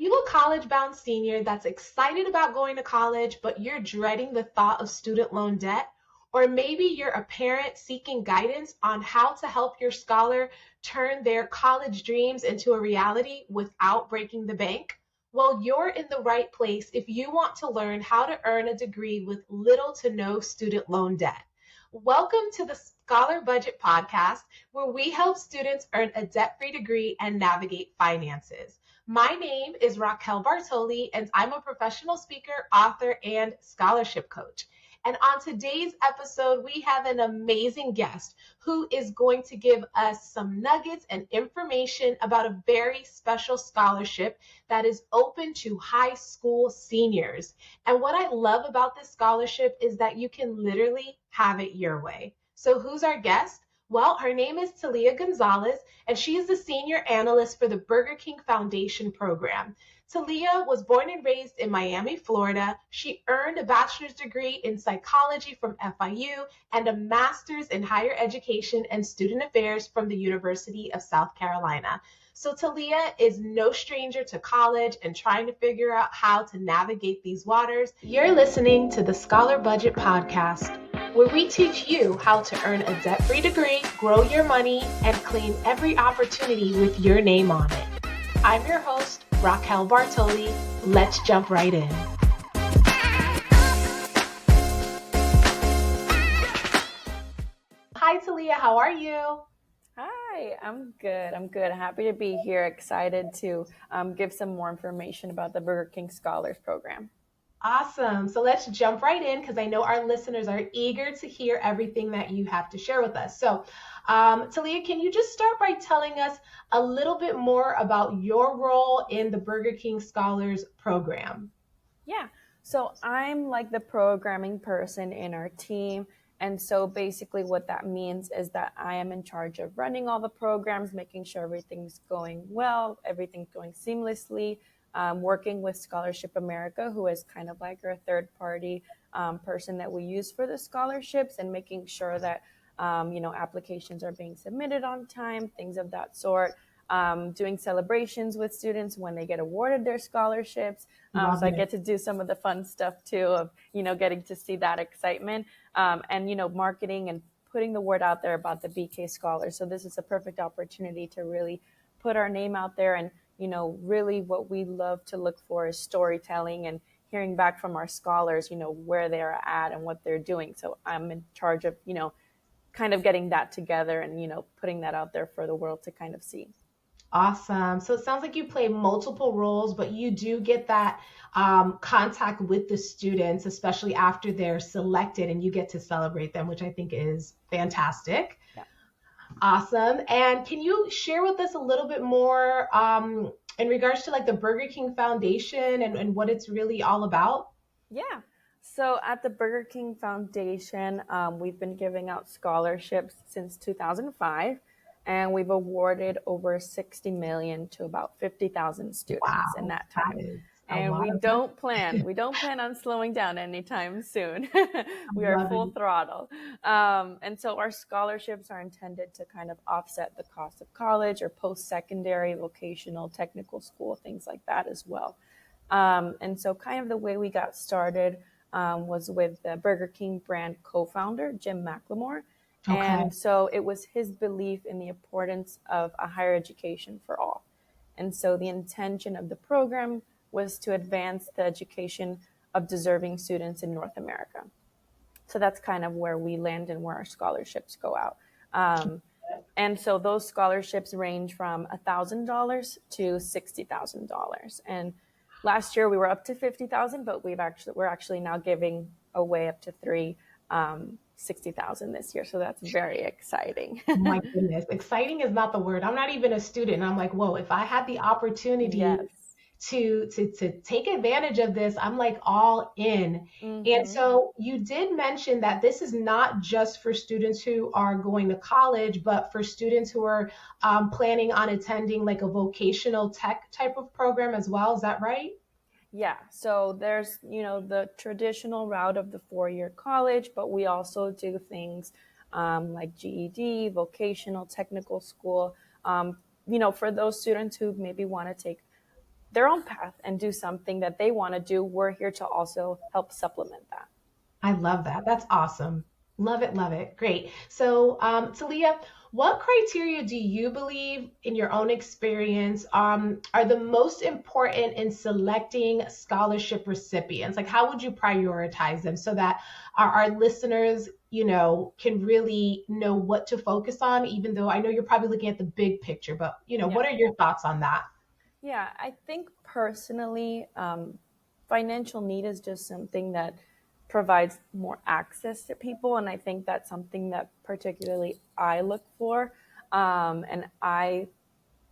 You a college-bound senior that's excited about going to college, but you're dreading the thought of student loan debt. Or maybe you're a parent seeking guidance on how to help your scholar turn their college dreams into a reality without breaking the bank. Well, you're in the right place if you want to learn how to earn a degree with little to no student loan debt. Welcome to the Scholar Budget Podcast, where we help students earn a debt-free degree and navigate finances. My name is Raquel Bartoli, and I'm a professional speaker, author, and scholarship coach. And on today's episode, we have an amazing guest who is going to give us some nuggets and information about a very special scholarship that is open to high school seniors. And what I love about this scholarship is that you can literally have it your way. So who's our guest? Well, her name is Talia Gonzalez, and she is the senior analyst for the Burger King Foundation program. Talia was born and raised in Miami, Florida. She earned a bachelor's degree in psychology from FIU and a master's in higher education and student affairs from the University of South Carolina. So Talia is no stranger to college and trying to figure out how to navigate these waters. You're listening to the Scholar Budget Podcast, where we teach you how to earn a debt-free degree, grow your money, and claim every opportunity with your name on it. I'm your host, Raquel Bartoli. Let's jump right in. Hi, Talia. How are you? Hi, I'm good. Happy to be here. Excited to give some more information about the Burger King Scholars Program. Awesome. So let's jump right in because I know our listeners are eager to hear everything that you have to share with us. So, Talia, can you just start by telling us a little bit more about your role in the Burger King Scholars Program? Yeah, so I'm like the programming person in our team. And so basically what that means is that I am in charge of running all the programs, making sure everything's going well, everything's going seamlessly, working with Scholarship America, who is kind of like our third party person that we use for the scholarships, and making sure that, applications are being submitted on time, things of that sort. Doing celebrations with students when they get awarded their scholarships. So I get to do some of the fun stuff too of, getting to see that excitement and, marketing and putting the word out there about the BK Scholars. So this is a perfect opportunity to really put our name out there. And, really what we love to look for is storytelling and hearing back from our scholars, where they're at and what they're doing. So I'm in charge of, kind of getting that together and, putting that out there for the world to kind of see. Awesome. So it sounds like you play multiple roles, but you do get that contact with the students, especially after they're selected, and you get to celebrate them, which I think is fantastic. Yeah. Awesome. And can you share with us a little bit more in regards to like the Burger King Foundation and what it's really all about? Yeah. So at the Burger King Foundation, we've been giving out scholarships since 2005. And we've awarded over 60 million to about 50,000 students in that time. And we don't plan on slowing down anytime soon. We are full throttle. And so our scholarships are intended to kind of offset the cost of college or post-secondary, vocational, technical school, things like that as well. And so kind of the way we got started was with the Burger King brand co-founder, Jim McLemore. Okay. And so it was his belief in the importance of a higher education for all. And so the intention of the program was to advance the education of deserving students in North America. So that's kind of where we land and where our scholarships go out. And so those scholarships range from $1,000 to $60,000. And last year we were up to 50,000, but we're actually now giving away up to $60,000 this year. So that's very exciting. Oh my goodness. Exciting is not the word. I'm not even a student. And I'm like, whoa, if I had the opportunity to take advantage of this, I'm like all in. Mm-hmm. And so you did mention that this is not just for students who are going to college, but for students who are planning on attending like a vocational tech type of program as well. Is that right? Yeah, so there's, the traditional route of the 4-year college, but we also do things like GED, vocational, technical school, for those students who maybe want to take their own path and do something that they want to do. We're here to also help supplement that. I love that. That's awesome. Love it, love it. Great. So, Talia, what criteria do you believe, in your own experience, are the most important in selecting scholarship recipients? Like, how would you prioritize them so that our listeners, can really know what to focus on, even though I know you're probably looking at the big picture, but, Yeah. what are your thoughts on that? Yeah, I think personally, financial need is just something that provides more access to people. And I think that's something that particularly I look for, and I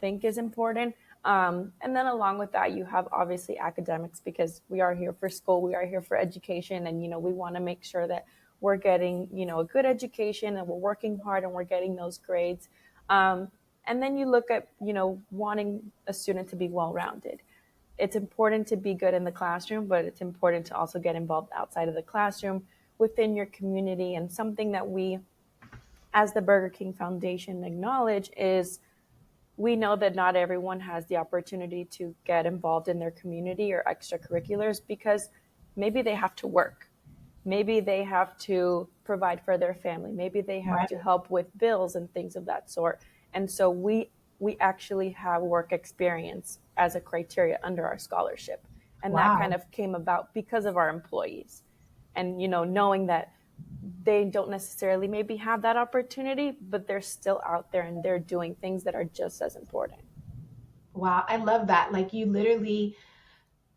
think is important. And then along with that, you have obviously academics, because we are here for school, we are here for education, and we want to make sure that we're getting a good education and we're working hard and we're getting those grades. And then you look at wanting a student to be well rounded. It's important to be good in the classroom, but it's important to also get involved outside of the classroom within your community. And something that we, as the Burger King Foundation, acknowledge is we know that not everyone has the opportunity to get involved in their community or extracurriculars because maybe they have to work. Maybe they have to provide for their family. Maybe they have Right. to help with bills and things of that sort. And so we actually have work experience as a criteria under our scholarship. And that kind Wow. of came about because of our employees. And knowing that they don't necessarily maybe have that opportunity, but they're still out there and they're doing things that are just as important. Wow. I love that. Like, you literally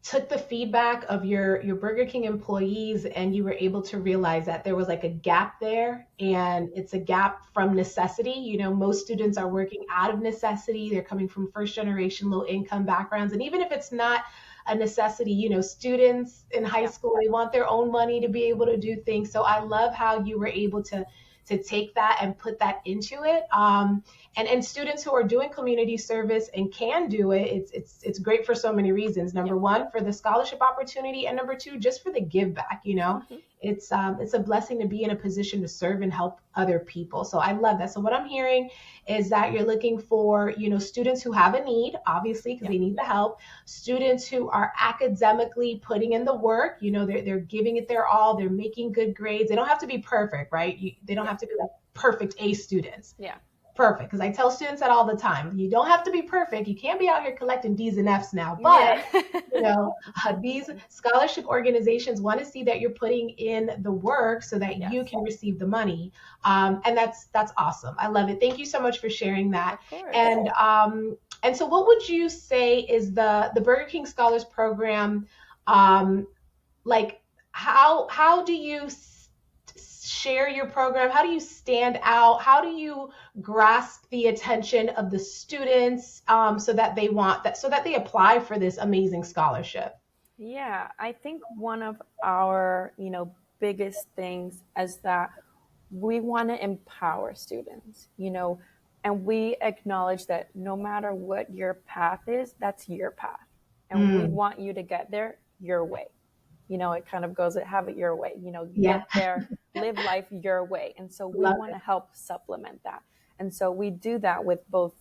took the feedback of your Burger King employees and you were able to realize that there was like a gap there, and it's a gap from necessity. Most students are working out of necessity. They're coming from first generation low income backgrounds, and even if it's not a necessity, students in high Yeah. school, they want their own money to be able to do things. So I love how you were able to take that and put that into it. And students who are doing community service and can do it, it's great for so many reasons. Yeah. Number one, for the scholarship opportunity, and number two, just for the give back. Mm-hmm. It's a blessing to be in a position to serve and help other people. So I love that. So what I'm hearing is that you're looking for students who have a need, obviously, because Yeah. they need the help. Students who are academically putting in the work. They're giving it their all. They're making good grades. They don't have to be perfect, right? They don't Yeah. have to be like perfect A students. Yeah. Perfect, because I tell students that all the time. You don't have to be perfect. You can't be out here collecting D's and F's now. But Yeah. these scholarship organizations want to see that you're putting in the work so that Yes. you can receive the money. And that's awesome. I love it. Thank you so much for sharing that. Of course. And so, what would you say is the Burger King Scholars Program? Um, like, how do you share your program? How do you stand out? How do you grasp the attention of the students, so that they want that, so that they apply for this amazing scholarship? Yeah, I think one of our, biggest things is that we want to empower students, and we acknowledge that no matter what your path is, that's your path. And we Mm, want you to get there your way. It kind of goes, have it your way, yeah, get there, live life your way. And so we love want it. to help supplement that. And so we do that with both,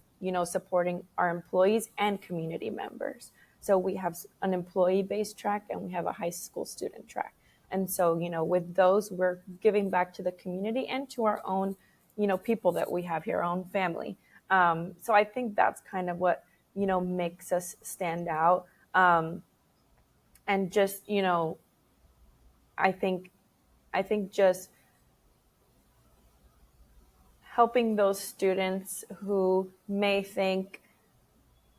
supporting our employees and community members. So we have an employee based track and we have a high school student track. And so, with those, we're giving back to the community and to our own, people that we have here, our own family. So I think that's kind of what, makes us stand out. And just, I think I think just helping those students who may think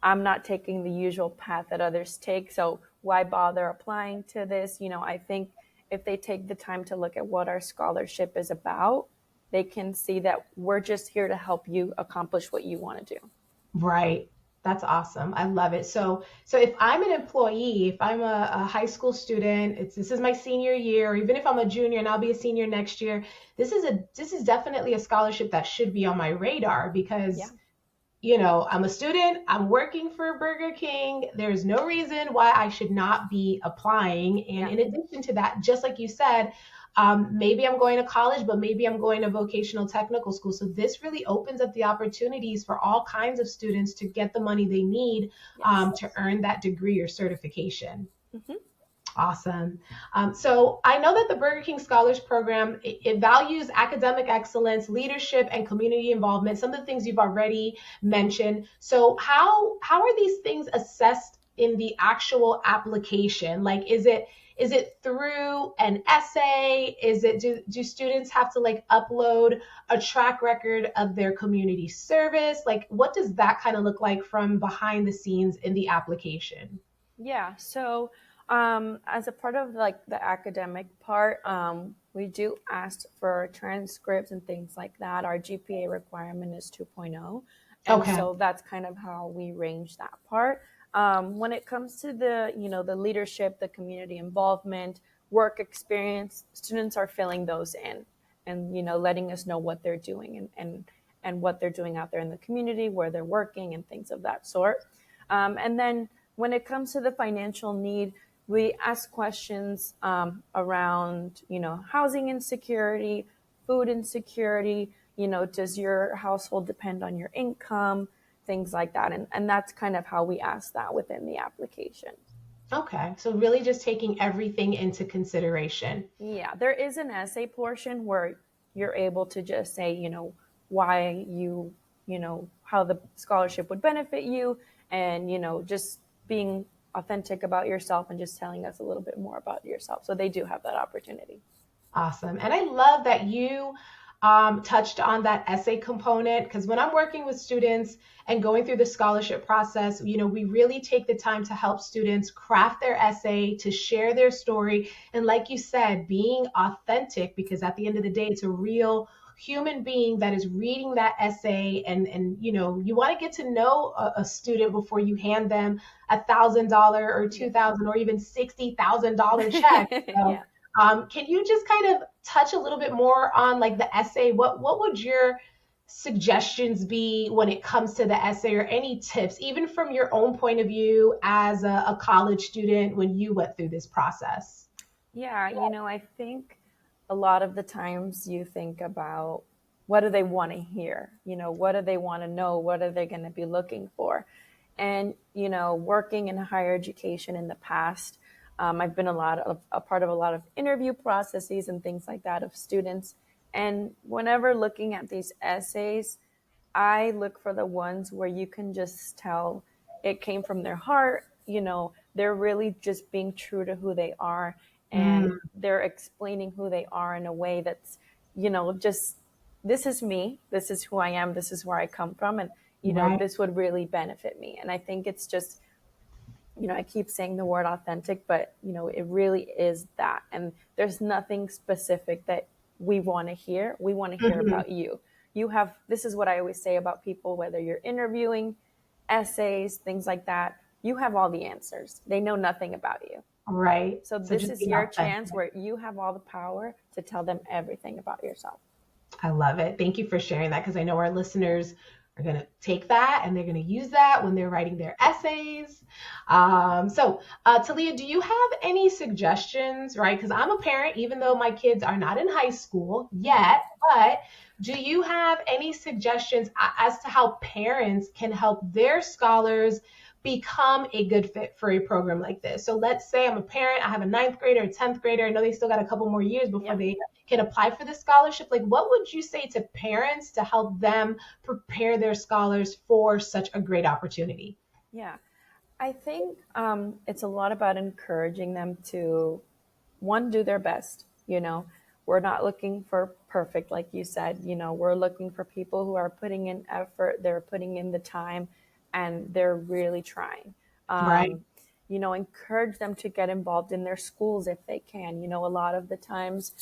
I'm not taking the usual path that others take, so why bother applying to this? I think if they take the time to look at what our scholarship is about, they can see that we're just here to help you accomplish what you want to do. Right. That's awesome. I love it. So if I'm an employee, if I'm a high school student, this is my senior year, or even if I'm a junior and I'll be a senior next year, this is definitely a scholarship that should be on my radar, Yeah. because I'm a student, I'm working for Burger King. There's no reason why I should not be applying. And Yeah. in addition to that, just like you said, Maybe I'm going to college, but maybe I'm going to vocational technical school. So this really opens up the opportunities for all kinds of students to get the money they need Yes. to earn that degree or certification. Hmm. Awesome. So I know that the Burger King Scholars Program, it values academic excellence, leadership, and community involvement. Some of the things you've already mentioned. So how are these things assessed in the actual application? Like, is it through an essay? Do students have to like upload a track record of their community service? Like, what does that kind of look like from behind the scenes in the application? Yeah. So, as a part of like the academic part, we do ask for transcripts and things like that. Our GPA requirement is 2.0. And Okay. so that's kind of how we range that part. When it comes to the, the leadership, the community involvement, work experience, students are filling those in and, letting us know what they're doing and what they're doing out there in the community, where they're working and things of that sort. And then when it comes to the financial need, we ask questions around, housing insecurity, food insecurity, does your household depend on your income, things like that. And that's kind of how we ask that within the application. Okay, so really just taking everything into consideration. Yeah, there is an essay portion where you're able to just say, why how the scholarship would benefit you and, just being authentic about yourself and just telling us a little bit more about yourself. So they do have that opportunity. Awesome. And I love that you touched on that essay component because when I'm working with students and going through the scholarship process, we really take the time to help students craft their essay, to share their story. And like you said, being authentic, because at the end of the day, it's a real human being that is reading that essay and you want to get to know a student before you hand them $1,000 or Yeah. 2,000 or even $60,000 check. So Yeah. can you just kind of touch a little bit more on like the essay? What would your suggestions be when it comes to the essay or any tips, even from your own point of view as a college student when you went through this process? Yeah, I think a lot of the times you think about what do they want to hear? What do they want to know? What are they going to be looking for? And, working in higher education in the past, I've been a part of a lot of interview processes and things like that of students. And whenever looking at these essays, I look for the ones where you can just tell it came from their heart. They're really just being true to who they are and Mm, they're explaining who they are in a way that's, just this is me, this is who I am, this is where I come from, and, right. this would really benefit me. And I think it's just, I keep saying the word authentic, but, it really is that. And there's nothing specific that we want to hear. We want to hear Mhm. about you. This is what I always say about people, whether you're interviewing, essays, things like that, you have all the answers. They know nothing about you. Right. So So this just is being your chance authentic. where you have all the power to tell them everything about yourself. I love it. Thank you for sharing that because I know our listeners are going to take that and they're going to use that when they're writing their essays. Talia, do you have any suggestions, right? Because I'm a parent, even though my kids are not in high school yet, but do you have any suggestions as to how parents can help their scholars become a good fit for a program like this? So let's say I'm a parent, I have a ninth grader, a 10th grader. I know they still got a couple more years before Yeah. they can apply for the scholarship. Like, what would you say to parents to help them prepare their scholars for such a great opportunity? Yeah. I think it's a lot about encouraging them to, one, do their best. We're not looking for perfect, like you said. We're looking for people who are putting in effort, they're putting in the time, and they're really trying. Right. Encourage them to get involved in their schools if they can. A lot of the times,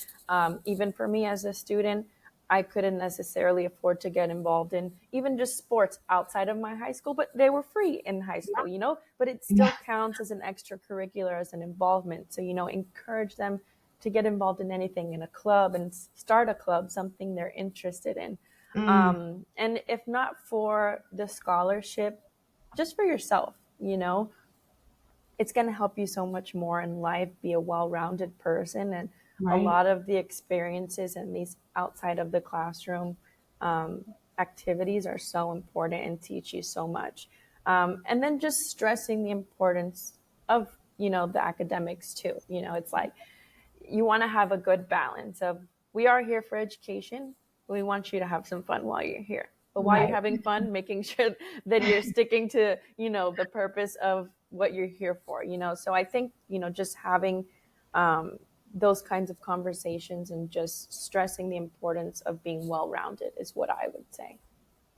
even for me as a student, I couldn't necessarily afford to get involved in even just sports outside of my high school, but they were free in high school, but it still Yeah. counts as an extracurricular, as an involvement. So, encourage them to get involved in anything in a club and start a club, something they're interested in. Mm, And if not for the scholarship, just for yourself, it's going to help you so much more in life, be a well rounded person. And a Right. lot of the experiences and these outside of the classroom activities are so important and teach you so much. And then just stressing the importance of, the academics too. It's like you want to have a good balance of, we are here for education. We want you to have some fun while you're here. But while you're Right. having fun, making sure that you're sticking to, the purpose of what you're here for, So I think, just having those kinds of conversations and just stressing the importance of being well rounded is what I would say.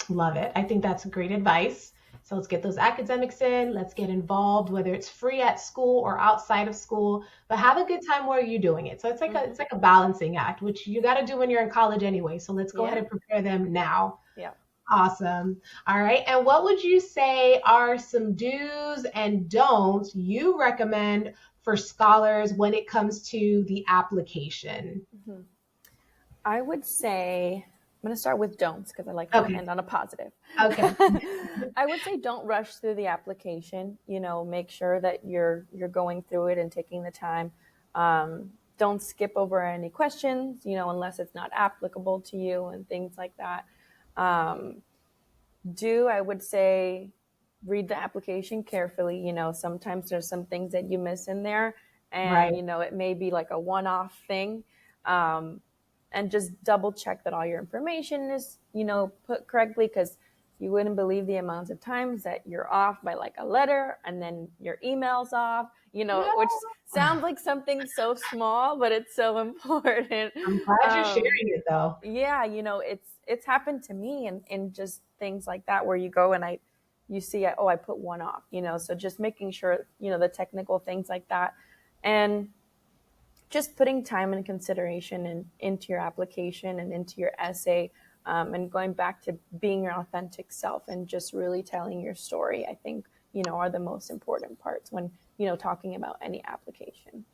Love it. I think that's great advice. So let's get those academics in. Let's get involved, whether it's free at school or outside of school, but have a good time while you're doing it. So Mm-hmm. it's like a balancing act, which you got to do when you're in college anyway. So let's go ahead Yeah. and prepare them now. Yeah. Awesome. All right. And what would you say are some do's and don'ts you recommend for scholars when it comes to the application? Mm-hmm. I would say I'm going to start with don'ts because I like to Okay. end on a positive. Okay. I would say don't rush through the application. Make sure that you're going through it and taking the time. Don't skip over any questions, unless it's not applicable to you and things like that. Um, I would say read the application carefully. Sometimes there's some things that you miss in there, Right. and it may be like a one-off thing. Um, and just double check that all your information is, put correctly, because you wouldn't believe the amounts of times that you're off by like a letter and then your email's off, No, which sounds like something so small, but it's so important. I'm glad you're Um, sharing it though. yeah, it's happened to me, and just things like that where you go and you see, oh, I put one off, so just making sure, the technical things like that, and just putting time and consideration into your application and into your essay, and going back to being your authentic self and just really telling your story, I think, are the most important parts when, talking about any application.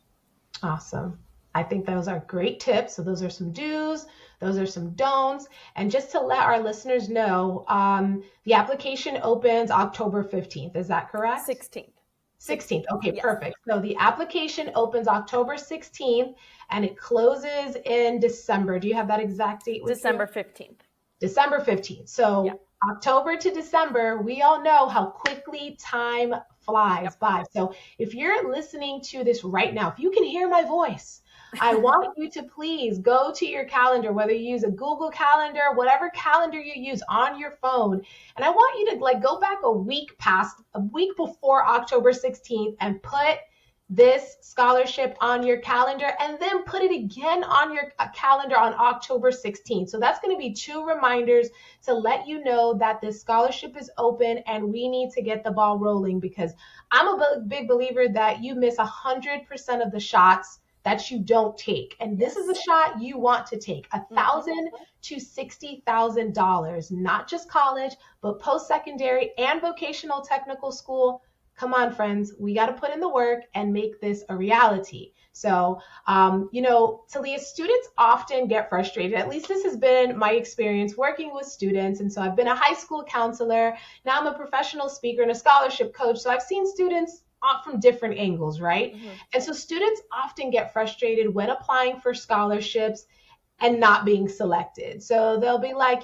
Awesome. I think those are great tips. So those are some do's, those are some don'ts. And just to let our listeners know, the application opens October 15th. Is that correct? 16th. 16th. 16th. Okay, Yes. perfect. So the application opens October 16th and it closes in December. Do you have that exact date with you? December 15th. December 15th. Yeah. So October to December, we all know how quickly time flies Yep. by. So if you're listening to this right now, if you can hear my voice, I want you to please go to your calendar, whether you use a Google Calendar, whatever calendar you use on your phone. And I want you to like go back a week before October 16th and put this scholarship on your calendar and then put it again on your calendar on October 16th. So that's going to be two reminders to let you know that this scholarship is open and we need to get the ball rolling, because I'm a big believer that you miss 100% of the shots that you don't take. And this is a shot you want to take, $1,000 to $60,000, not just college, but post-secondary and vocational technical school. Come on, friends, we got to put in the work and make this a reality. So, Talia, students often get frustrated. At least this has been my experience working with students. And so I've been a high school counselor. Now I'm a professional speaker and a scholarship coach. So I've seen students from different angles, right? Mm-hmm. And so students often get frustrated when applying for scholarships and not being selected. So they'll be like,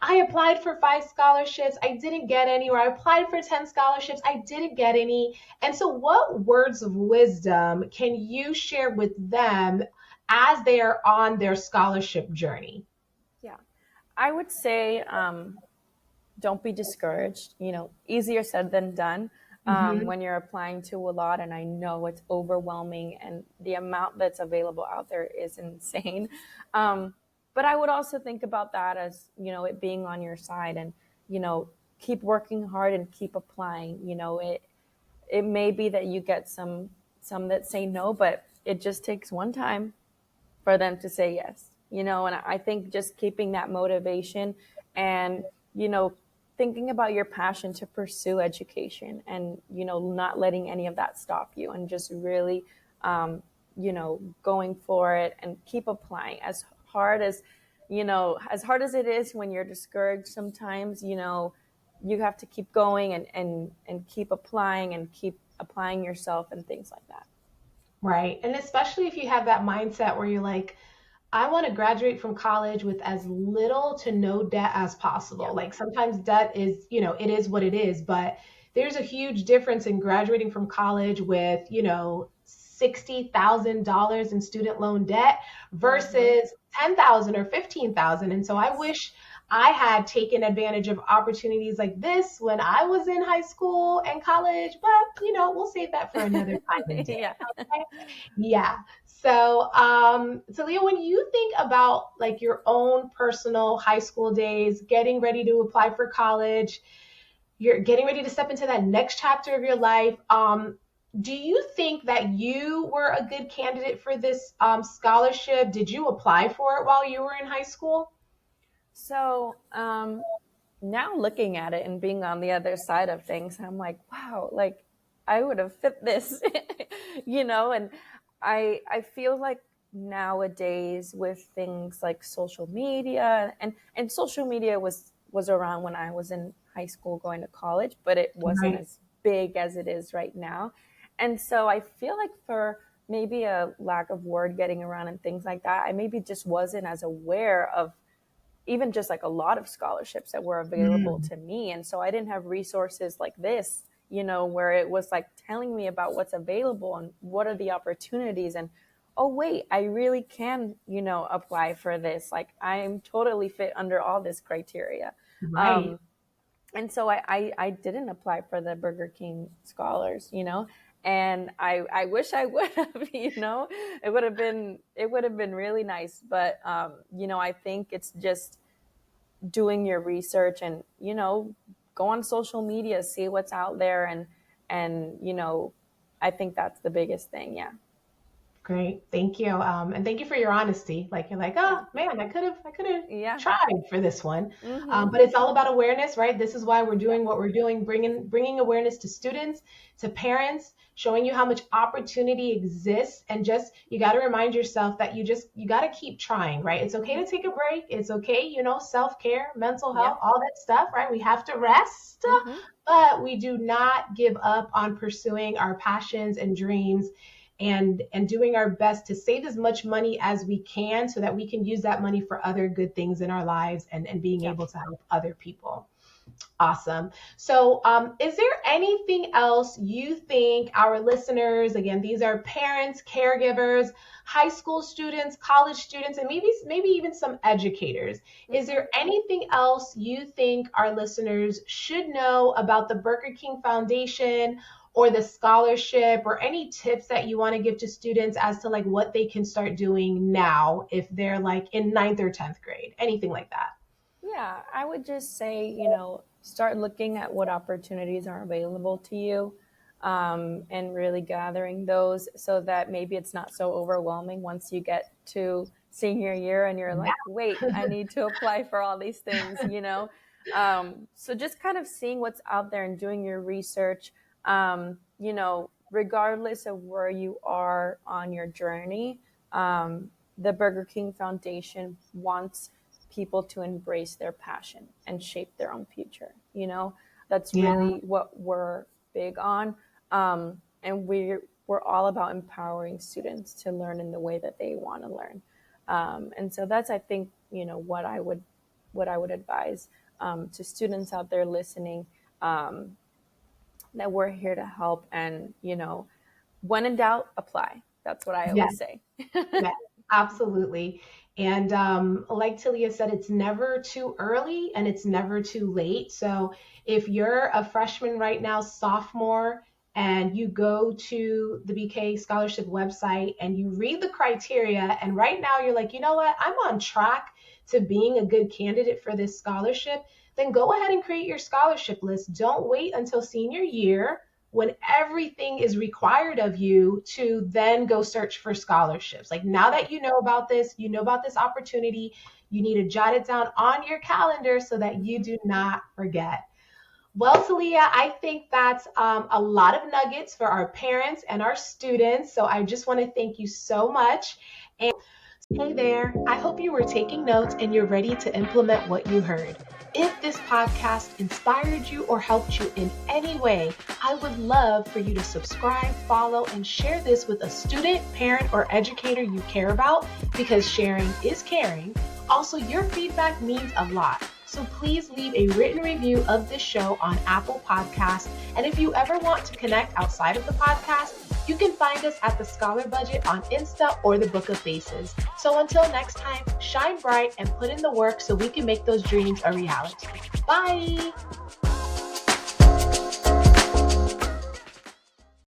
I applied for 5 scholarships, I didn't get any, or I applied for 10 scholarships, I didn't get any. And so, what words of wisdom can you share with them as they are on their scholarship journey? Yeah. I would say, don't be discouraged. Easier said than done, Mm-hmm. when you're applying to a lot. And I know it's overwhelming, and the amount that's available out there is insane. But I would also think about that as, it being on your side, and, keep working hard and keep applying. It may be that you get some that say no, but it just takes one time for them to say yes, and I think just keeping that motivation and, you know, thinking about your passion to pursue education, and, not letting any of that stop you, and just really, going for it and keep applying as hard as it is when you're discouraged sometimes, you have to keep going and keep applying and keep applying yourself and things like that. Right. And especially if you have that mindset where you're like, I want to graduate from college with as little to no debt as possible. Yep. Like sometimes debt is, it is what it is, but there's a huge difference in graduating from college with, $60,000 in student loan debt Mm-hmm. versus 10,000 or 15,000. And so I Yes. wish I had taken advantage of opportunities like this when I was in high school and college, but we'll save that for another time and day. Yeah. Okay? Yeah. So, Talia, when you think about like your own personal high school days, getting ready to apply for college, you're getting ready to step into that next chapter of your life. Do you think that you were a good candidate for this scholarship? Did you apply for it while you were in high school? So, now looking at it and being on the other side of things, I'm like, wow, like I would have fit this, and I feel like nowadays with things like social media and social media was around when I was in high school going to college, but it wasn't Right. as big as it is right now. And so I feel like for maybe a lack of word getting around and things like that, I maybe just wasn't as aware of even just like a lot of scholarships that were available Mm, to me. And so I didn't have resources like this, where it was like telling me about what's available and what are the opportunities. And oh, wait, I really can, apply for this. Like I'm totally fit under all this criteria. right. Um, and so I didn't apply for the Burger King scholars, and I wish I would have, it would have been really nice. But I think it's just doing your research and go on social media, see what's out there, and I think that's the biggest thing. Yeah. Great. Thank you. And thank you for your honesty. Like you're like, Yeah. oh man, I could have Yeah. tried for this one. Mm-hmm. But it's all about awareness, right? This is why we're Yep. doing what we're doing, bringing awareness to students, to parents, showing you how much opportunity exists, and just you got to remind yourself that you got to keep trying, right? It's okay Mm-hmm. to take a break. It's okay, self-care, mental health, Yep. all that stuff, right? We have to rest, Mm-hmm. but we do not give up on pursuing our passions and dreams and doing our best to save as much money as we can so that we can use that money for other good things in our lives and being Yep. able to help other people. Awesome. So, is there anything else you think our listeners, again, these are parents, caregivers, high school students, college students, and maybe even some educators. Is Mm-hmm. there anything else you think our listeners should know about the Burger King Foundation or the scholarship, or any tips that you want to give to students as to like what they can start doing now if they're like in ninth or 10th grade? Anything like that? Yeah, I would just say, start looking at what opportunities are available to you, and really gathering those so that maybe it's not so overwhelming once you get to senior year and you're Yeah. like, wait, I need to apply for all these things. So just kind of seeing what's out there and doing your research, regardless of where you are on your journey. The Burger King Foundation wants people to embrace their passion and shape their own future. That's Yeah. really what we're big on. And we're all about empowering students to learn in the way that they want to learn. And so that's, I think, what I would advise to students out there listening, that we're here to help. And when in doubt, apply. That's what I Yeah. always say. Yeah, absolutely. And like Talia said, it's never too early and it's never too late. So if you're a freshman right now, sophomore, and you go to the BK Scholarship website and you read the criteria, and right now you're like, you know what, I'm on track to being a good candidate for this scholarship, then go ahead and create your scholarship list. Don't wait until senior year when everything is required of you to then go search for scholarships. Like now that you know about this opportunity, you need to jot it down on your calendar so that you Mhm. do not forget. Well, Talia, I think that's a lot of nuggets for our parents and our students. So I just want to thank you so much. And hey there, I hope you were taking notes and you're ready to implement what you heard. If this podcast inspired you or helped you in any way, I would love for you to subscribe, follow, and share this with a student, parent, or educator you care about, because sharing is caring. Also, your feedback means a lot. So please leave a written review of this show on Apple Podcasts. And if you ever want to connect outside of the podcast, you can find us at The Scholar Budget on Insta or the Book of Faces. So until next time, shine bright and put in the work so we can make those dreams a reality. Bye!